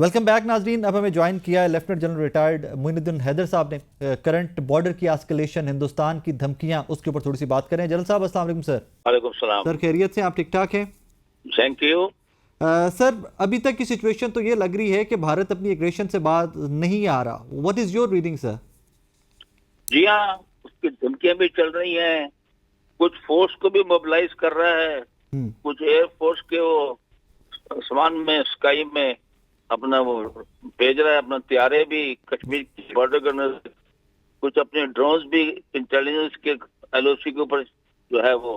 Welcome back नाजरीन। अब हमें ज्वाइन किया है lieutenant general retired Moinuddin Haider साहब ने। करंट बॉर्डर की एस्केलेशन, हिंदुस्तान की धमकियां, उसके ऊपर थोड़ी सी बात करें। जनरल साहब अस्सलाम वालेकुम सर। वालेकुम सलाम। सर खैरियत से, आप ठीक ठाक हैं? Thank you. सर अभी तक की सिचुएशन तो ये लग रही है कि भारत अपनी एग्रेशन से बाहर नहीं आ रहा। What is your reading sir? जी हाँ, उसकी धमकियां भी चल रही हैं। कुछ फोर्स को भी मोबिलाइज कर रहा है, कुछ एयर फोर्स के वो आसमान में, स्काई में अपना वो भेज रहा है, अपना तैयारे भी कश्मीर की बॉर्डर गनर, कुछ अपने ड्रोन्स भी इंटेलिजेंस के एलओसी के ऊपर जो है वो।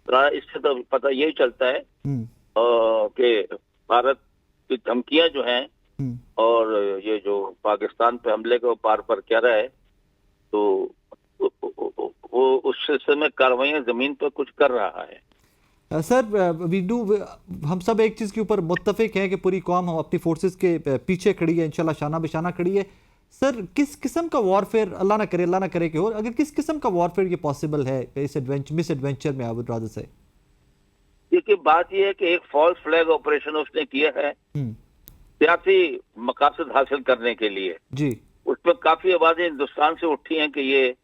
इससे तो पता यही चलता है कि भारत की धमकियां जो हैं और ये जो पाकिस्तान पे हमले को पार पर कह रहा है, तो वो उस सिलसिले में कार्रवाइयां जमीन पर कुछ कर रहा है। सर हम सब एक चीज़ के ऊपर मुत्तफिक हैं कि पूरी कौम हम अपनी फोर्सेस के पीछे खड़ी है, इंशाल्लाह शाना बिशाना खड़ी है। सर किस किस्म का वॉरफेयर, अल्लाह ना करे कि हो, अगर किस किस्म का वॉरफेयर ये पॉसिबल है इस मिस एडवेंचर में? आई वुड रादर से देखिए, बात यह है कि एक फॉल्स फ्लैग ऑपरेशन उसने किया है सियासी मकासद हासिल करने के लिए। जी, उसमें काफी आवाजें हिंदुस्तान से उठी हैं कि ये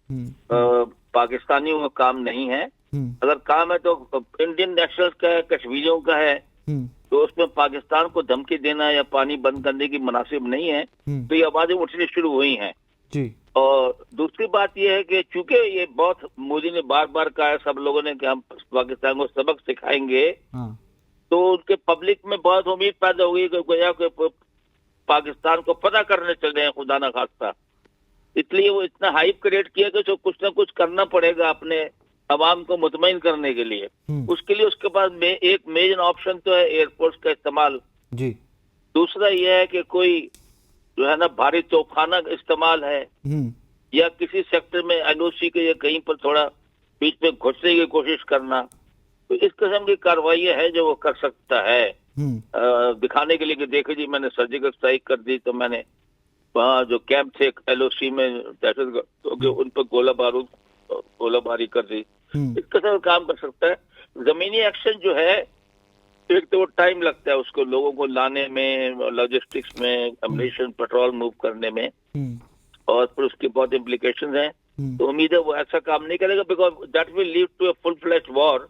पाकिस्तानियों का काम नहीं है। अगर काम है तो इंडियन नेशनल्स का है, कश्मीरियों का है, तो उसमें पाकिस्तान को धमकी देना या पानी बंद करने की मुनासिब नहीं है। तो ये आवाजें उठनी शुरू हुई हैं जी। और दूसरी बात यह है कि चूंकि ये बहुत, मोदी ने बार बार कहा है सब लोगों ने कि हम पाकिस्तान को सबक सिखाएंगे, तो उनके पब्लिक में बहुत उम्मीद पैदा हुई कि गोया कि पाकिस्तान को पता करने चल रहे हैं खुदा ना खास्ता। इसलिए वो इतना हाइप क्रिएट किया कि तो कुछ ना कुछ करना पड़ेगा अपने अवाम को मुतमईन करने के लिए। उसके लिए उसके पास में एक मेजर ऑप्शन तो है एयरफोर्स का इस्तेमाल जी। दूसरा यह है कि कोई जो है ना भारी तोपखाना इस्तेमाल है, या किसी सेक्टर में एलओसी के या कहीं पर थोड़ा बीच में घुसने की कोशिश करना। तो इस किस्म की कार्रवाई है जो वो कर सकता है, दिखाने के लिए कि देखो जी मैंने सर्जिकल स्ट्राइक कर दी, तो मैंने वहाँ जो कैंप थे एलओसी में दहशतगर्द उन पर गोलाबारी कर दी। इस किस्म का काम कर सकता है। जमीनी एक्शन जो है, एक तो वो टाइम लगता है उसको, लोगों को लाने में, लॉजिस्टिक्स में, एम्युनिशन, पेट्रोल मूव करने में, और फिर उसकी बहुत इम्प्लीकेशंस हैं। तो उम्मीद है वो ऐसा काम नहीं करेगा, because that will lead to a full fledged war,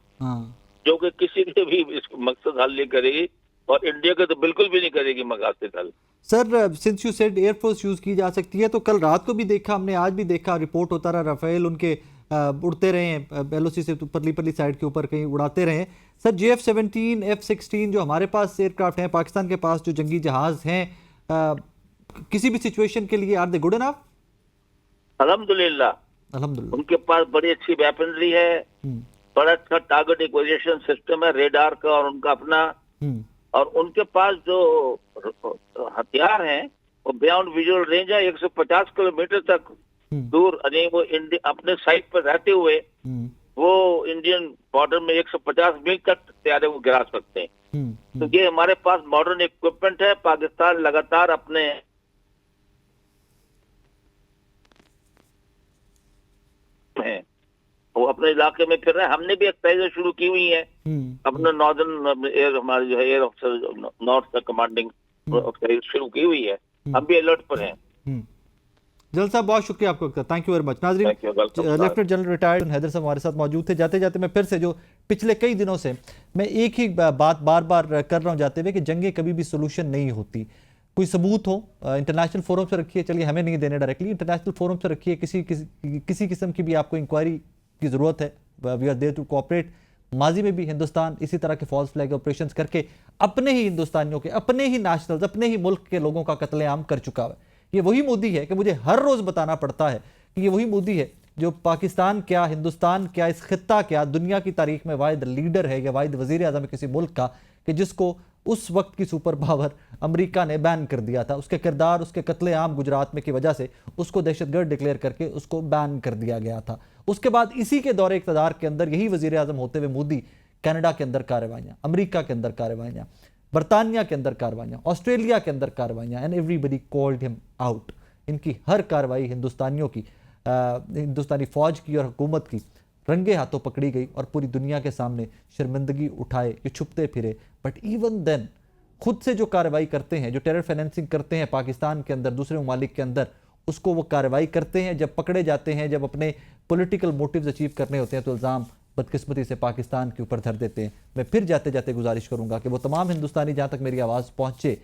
जो कि किसी के भी इसको मकसद हल नहीं करेगी, और इंडिया के तो बिल्कुल भी नहीं करेगी मकसद हल। Sir since you said air force use की जा सकती है, तो कल रात को भी देखा हमने, आज भी देखा, रिपोर्ट होता रहा राफेल उनके उड़ते रहे हैं एलओसी से परली परली साइड के ऊपर कहीं उड़ाते रहे। सर JF-17 F-16 जो हमारे पास एयरक्राफ्ट हैं, पाकिस्तान के पास जो जंगी जहाज हैं, किसी भी सिचुएशन के लिए आर दे गुड इनफ? अल्हम्दुलिल्लाह उनके पास बड़ी अच्छी वेपनरी है, बड़ा अच्छा टारगेट एक्विजिशन सिस्टम है रेडार का, और उनका अपना, और उनके पास जो हथियार हैं वो बियॉन्ड विजुअल रेंज है, 150 किलोमीटर तक दूर। यानी वो अपने साइड पर रहते हुए वो इंडियन बॉर्डर में 150 मील तक तैयारे को गिरा सकते हैं। तो ये हमारे पास मॉडर्न इक्विपमेंट है। पाकिस्तान लगातार अपने वो अपने इलाके में फिर रहे हैं। हमने भी एक्सरसाइज शुरू की हुई है, अपना नॉर्दर्न एयर, हमारे जो है एयर ऑफिसर नॉर्थ का कमांडिंग एक्सरसाइज शुरू की हुई है। हम भी अलर्ट पर हैं। जनरल साहब बहुत शुक्रिया आपका, थैंक यू वेरी मच। नाजरीन, लेफ्टिनेंट जनरल रिटायर्ड हैदर साहब हमारे साथ मौजूद थे। जाते जाते मैं फिर से, जो पिछले कई दिनों से मैं एक ही बात बार बार कर रहा हूँ जाते हुए, कि जंगें कभी भी सोल्यूशन नहीं होती। कोई सबूत हो इंटरनेशनल फोरम से रखिए, चलिए हमें नहीं देने डायरेक्टली, इंटरनेशनल फोरम से रखिए, किसी किस्म की भी आपको इंक्वायरी की ज़रूरत है, we are there to cooperate. माजी में भी हिंदुस्तान इसी तरह के फॉल्स फ्लैग ऑपरेशंस करके अपने ही हिंदुस्तानियों के, अपने ही नेशनल्स, अपने ही मुल्क के लोगों का कत्लेआम कर चुका है। ये वही मोदी है कि मुझे हर रोज़ बताना पड़ता है कि ये वही मोदी है जो पाकिस्तान क्या, हिंदुस्तान क्या, इस खित्ता क्या, दुनिया की तारीख में वाहिद लीडर है या वाहिद वज़ीर आज़म है किसी मुल्क का कि जिसको उस वक्त की सुपर पावर अमेरिका ने बैन कर दिया था। उसके किरदार, उसके कत्लेआम गुजरात में की वजह से उसको दहशतगर्द डिक्लेयर करके उसको बैन कर दिया गया था। उसके बाद इसी के दौरे इक़्तिदार के अंदर यही वज़ीर आज़म होते हुए मोदी कनाडा के अंदर कार्रवाइयाँ, अमेरिका के अंदर कार्रवाइयाँ, बरतानिया के अंदर कार्रवाइयाँ, ऑस्ट्रेलिया के अंदर कार्रवाइयाँ, and everybody called him out. इनकी हर कार्रवाई हिंदुस्तानियों की, हिंदुस्तानी फ़ौज की और हुकूमत की रंगे हाथों पकड़ी गई और पूरी दुनिया के सामने शर्मिंदगी उठाए, ये छुपते फिरे। बट इवन देन खुद से जो कार्रवाई करते हैं, जो टेरर फाइनेंसिंग करते हैं पाकिस्तान के अंदर, दूसरे ममालिक के अंदर, उसको वो कार्रवाई करते हैं। जब पकड़े जाते हैं, जब अपने पॉलिटिकल मोटिव्स अचीव करने होते हैं, तो इल्ज़ाम बदकिस्मती से पाकिस्तान के ऊपर धर देते हैं। मैं फिर जाते जाते गुजारिश करूंगा कि वो तमाम हिंदुस्तानी जहां तक मेरी आवाज़ पहुंचे,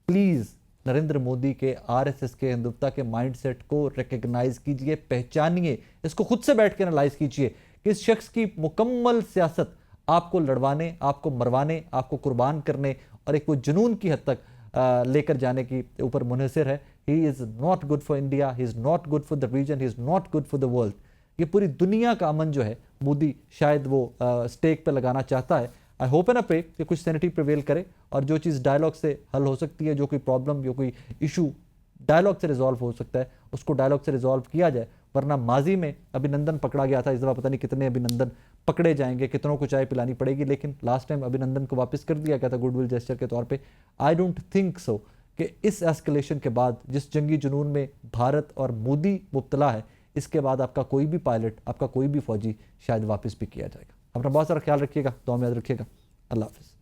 प्लीज़ नरेंद्र मोदी के, आरएसएस के, हिंदुत्व के माइंडसेट को रिकग्नाइज कीजिए, पहचानिए, इसको खुद से बैठ के एनालाइज कीजिए कि इस शख्स की मुकम्मल सियासत आपको लड़वाने, आपको मरवाने, आपको कुर्बान करने और एक वो जुनून की हद तक लेकर जाने की ऊपर मुनहसर है। He is not good for India, he is not good for the region, he is not good for the world. ये पूरी दुनिया का अमन जो है मोदी शायद वो स्टेक पे लगाना चाहता है। I hope and a pray कि कुछ सैनिटी प्रिवेल करे और जो चीज़ डायलॉग से हल हो सकती है, जो कोई प्रॉब्लम, जो कोई इशू डायलॉग से रिजॉल्व हो सकता है, उसको डायलॉग से रिजॉल्व किया जाए। वरना माजी में अभिनंदन पकड़ा गया था, इस दफ़ा पता नहीं कितने अभिनंदन पकड़े जाएंगे, कितनों को चाय पिलानी पड़ेगी, लेकिन लास्ट टाइम अभिनंदन को वापस कर दिया गया था गुडविल जेस्चर के तौर पे। आई डोंट थिंक सो कि इस एस्केलेशन के बाद, जिस जंगी जुनून में भारत और मोदी मुब्तला है, इसके बाद आपका कोई भी पायलट, आपका कोई भी फौजी शायद वापस भी किया जाएगा। अपना बहुत सारा ख्याल रखिएगा, दुआ में याद रखिएगा। अल्लाह हाफिज़।